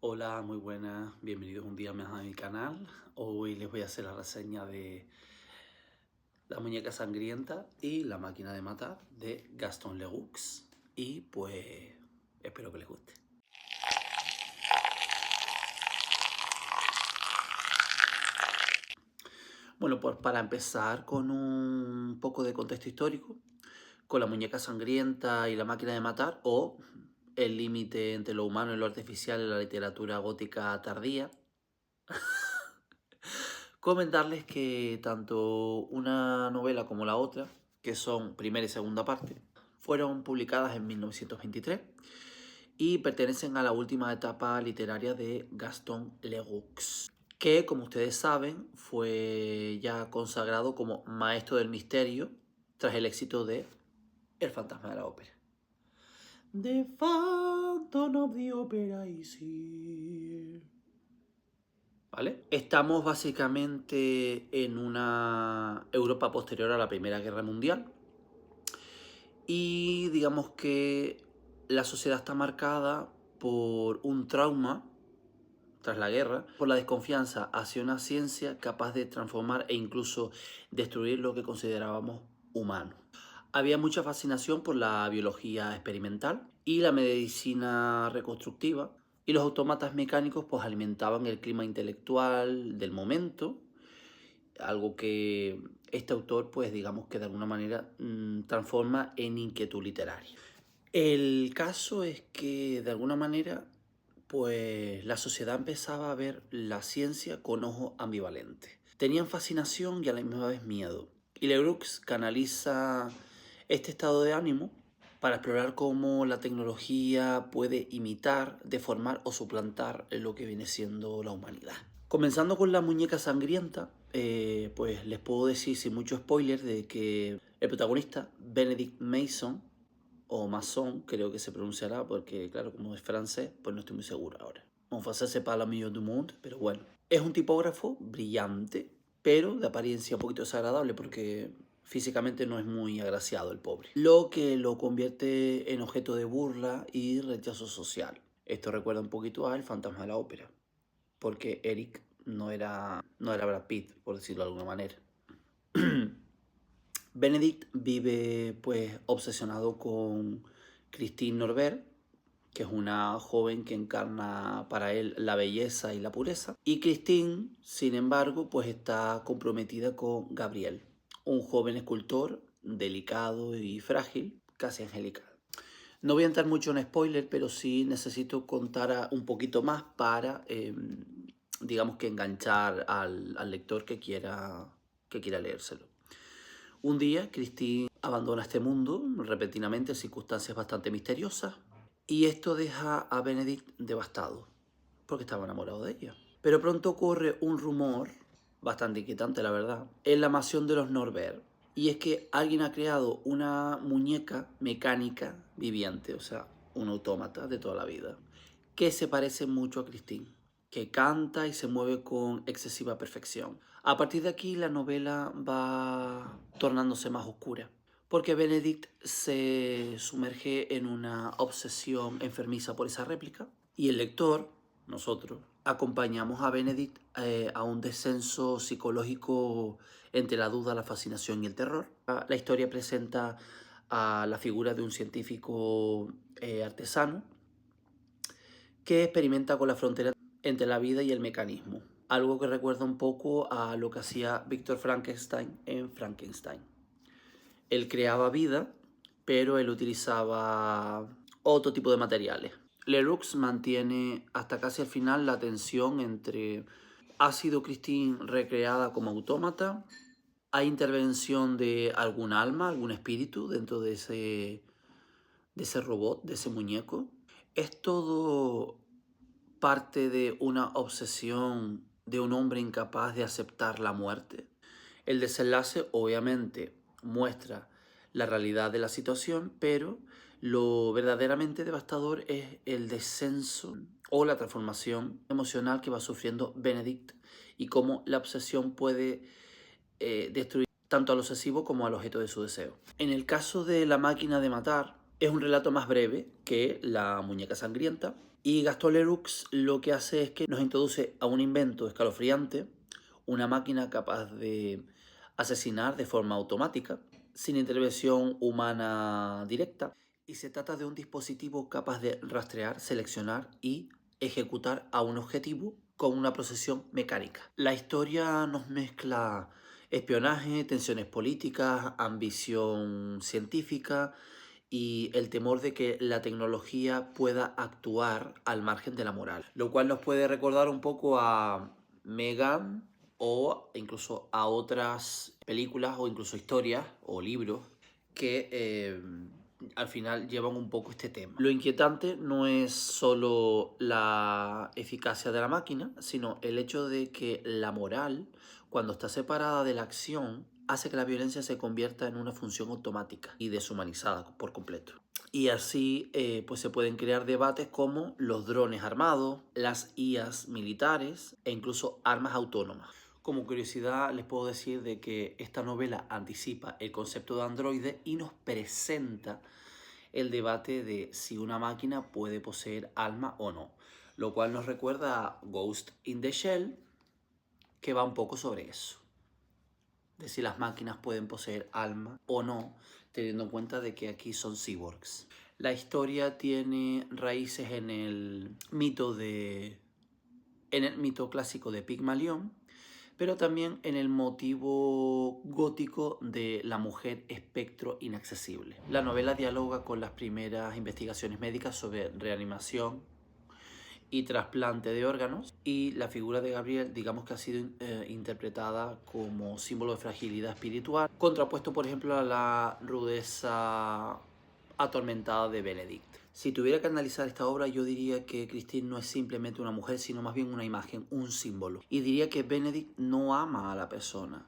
Hola, muy buenas, bienvenidos un día más a mi canal. Hoy les voy a hacer la reseña de La muñeca sangrienta y La máquina de matar de Gaston Leroux. Y pues espero que les guste. Bueno, pues para empezar con un poco de contexto histórico, con La muñeca sangrienta y La máquina de matar, o El límite entre lo humano y lo artificial en la literatura gótica tardía, comentarles que tanto una novela como la otra, que son primera y segunda parte, fueron publicadas en 1923 y pertenecen a la última etapa literaria de Gaston Leroux, que, como ustedes saben, fue ya consagrado como maestro del misterio tras el éxito de El fantasma de la ópera. The Phantom of the Opera is here. ¿Vale? Estamos básicamente en una Europa posterior a la Primera Guerra Mundial y digamos que la sociedad está marcada por un trauma tras la guerra, por la desconfianza hacia una ciencia capaz de transformar e incluso destruir lo que considerábamos humano. Había mucha fascinación por la biología experimental y la medicina reconstructiva, y los autómatas mecánicos pues alimentaban el clima intelectual del momento, algo que este autor pues digamos que de alguna manera transforma en inquietud literaria. El caso es que de alguna manera pues la sociedad empezaba a ver la ciencia con ojo ambivalente. Tenían fascinación y a la misma vez miedo. Y Leroux canaliza este estado de ánimo para explorar cómo la tecnología puede imitar, deformar o suplantar lo que viene siendo la humanidad. Comenzando con La muñeca sangrienta, pues les puedo decir sin mucho spoiler de que el protagonista, Benedict Mason, o Masson, creo que se pronunciará, porque claro, como es francés, pues no estoy muy seguro ahora. En français c'est pas la meilleure du monde, pero bueno. Es un tipógrafo brillante, pero de apariencia un poquito desagradable porque físicamente no es muy agraciado el pobre, lo que lo convierte en objeto de burla y rechazo social. Esto recuerda un poquito a El fantasma de la ópera, porque Eric no era Brad Pitt, por decirlo de alguna manera. Benedict vive pues obsesionado con Christine Norbert, que es una joven que encarna para él la belleza y la pureza. Y Christine, sin embargo, pues está comprometida con Gabriel, un joven escultor delicado y frágil, casi angelical. No voy a entrar mucho en spoiler, pero sí necesito contar un poquito más para, digamos que enganchar al lector que quiera leérselo. Un día, Christine abandona este mundo repentinamente en circunstancias bastante misteriosas y esto deja a Benedict devastado porque estaba enamorado de ella. Pero pronto ocurre un rumor, bastante inquietante la verdad, en la mansión de los Norbert, y es que alguien ha creado una muñeca mecánica viviente, o sea, un autómata de toda la vida, que se parece mucho a Christine, que canta y se mueve con excesiva perfección. A partir de aquí la novela va tornándose más oscura, porque Benedict se sumerge en una obsesión enfermiza por esa réplica y el lector, nosotros, acompañamos a Benedict a un descenso psicológico entre la duda, la fascinación y el terror. La historia presenta a la figura de un científico artesano que experimenta con la frontera entre la vida y el mecanismo, algo que recuerda un poco a lo que hacía Víctor Frankenstein en Frankenstein. Él creaba vida, pero él utilizaba otro tipo de materiales. Leroux mantiene hasta casi el final la tensión entre ¿ha sido Christine recreada como autómata? ¿Hay intervención de algún alma, algún espíritu dentro de ese robot, de ese muñeco? ¿Es todo parte de una obsesión de un hombre incapaz de aceptar la muerte? El desenlace obviamente muestra la realidad de la situación, pero lo verdaderamente devastador es el descenso o la transformación emocional que va sufriendo Benedict y cómo la obsesión puede destruir tanto al obsesivo como al objeto de su deseo. En el caso de La máquina de matar, es un relato más breve que La muñeca sangrienta, Y Gaston Leroux lo que hace es que nos introduce a un invento escalofriante, una máquina capaz de asesinar de forma automática, sin intervención humana directa. Y se trata de un dispositivo capaz de rastrear, seleccionar y ejecutar a un objetivo con una procesión mecánica. La historia nos mezcla espionaje, tensiones políticas, ambición científica y el temor de que la tecnología pueda actuar al margen de la moral, lo cual nos puede recordar un poco a Megan o incluso a otras películas o incluso historias o libros que al final llevan un poco este tema. Lo inquietante no es solo la eficacia de la máquina, sino el hecho de que la moral, cuando está separada de la acción, hace que la violencia se convierta en una función automática y deshumanizada por completo. Y así pues se pueden crear debates como los drones armados, las IAs militares e incluso armas autónomas. Como curiosidad les puedo decir de que esta novela anticipa el concepto de androide y nos presenta el debate de si una máquina puede poseer alma o no, lo cual nos recuerda a Ghost in the Shell, que va un poco sobre eso, de si las máquinas pueden poseer alma o no, teniendo en cuenta de que aquí son cyborgs. La historia tiene raíces en el mito clásico de Pigmalión, pero también en el motivo gótico de la mujer espectro inaccesible. La novela dialoga con las primeras investigaciones médicas sobre reanimación y trasplante de órganos, y la figura de Gabriel, digamos que ha sido interpretada como símbolo de fragilidad espiritual, contrapuesto por ejemplo a la rudeza atormentada de Benedict. Si tuviera que analizar esta obra, yo diría que Christine no es simplemente una mujer, sino más bien una imagen, un símbolo. Y diría que Benedict no ama a la persona,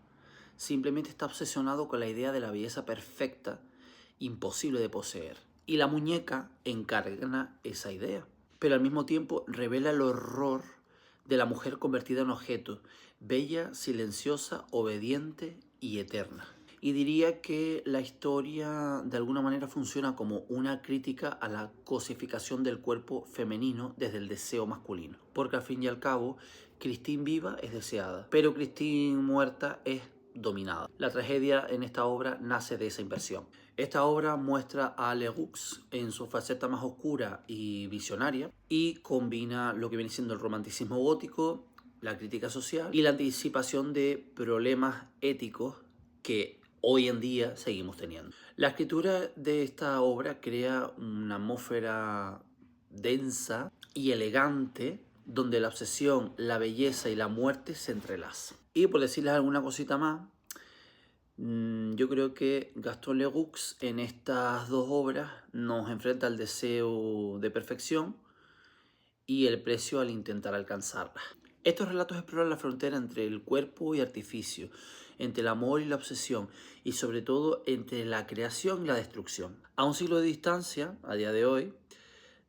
simplemente está obsesionado con la idea de la belleza perfecta, imposible de poseer. Y la muñeca encarna esa idea, pero al mismo tiempo revela el horror de la mujer convertida en objeto, bella, silenciosa, obediente y eterna. Y diría que la historia de alguna manera funciona como una crítica a la cosificación del cuerpo femenino desde el deseo masculino. Porque al fin y al cabo, Christine viva es deseada, pero Christine muerta es dominada. La tragedia en esta obra nace de esa inversión. Esta obra muestra a Leroux en su faceta más oscura y visionaria y combina lo que viene siendo el romanticismo gótico, la crítica social y la anticipación de problemas éticos que hoy en día seguimos teniendo. La escritura de esta obra crea una atmósfera densa y elegante donde la obsesión, la belleza y la muerte se entrelazan. Y por decirles alguna cosita más, yo creo que Gaston Leroux en estas dos obras nos enfrenta al deseo de perfección y el precio al intentar alcanzarla. Estos relatos exploran la frontera entre el cuerpo y artificio, entre el amor y la obsesión, y sobre todo entre la creación y la destrucción. A un siglo de distancia, a día de hoy,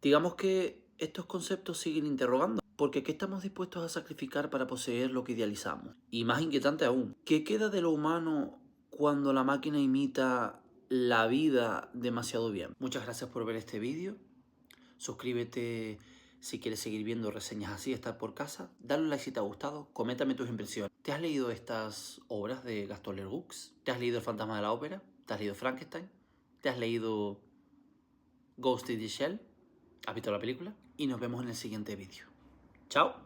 digamos que estos conceptos siguen interrogando, porque ¿qué estamos dispuestos a sacrificar para poseer lo que idealizamos? Y más inquietante aún, ¿qué queda de lo humano cuando la máquina imita la vida demasiado bien? Muchas gracias por ver este vídeo. Suscríbete si quieres seguir viendo reseñas así, estar por casa. Dale un like si te ha gustado, coméntame tus impresiones. ¿Te has leído estas obras de Gaston Leroux? ¿Te has leído El fantasma de la ópera? ¿Te has leído Frankenstein? ¿Te has leído Ghost in the Shell? ¿Has visto la película? Y nos vemos en el siguiente vídeo. ¡Chao!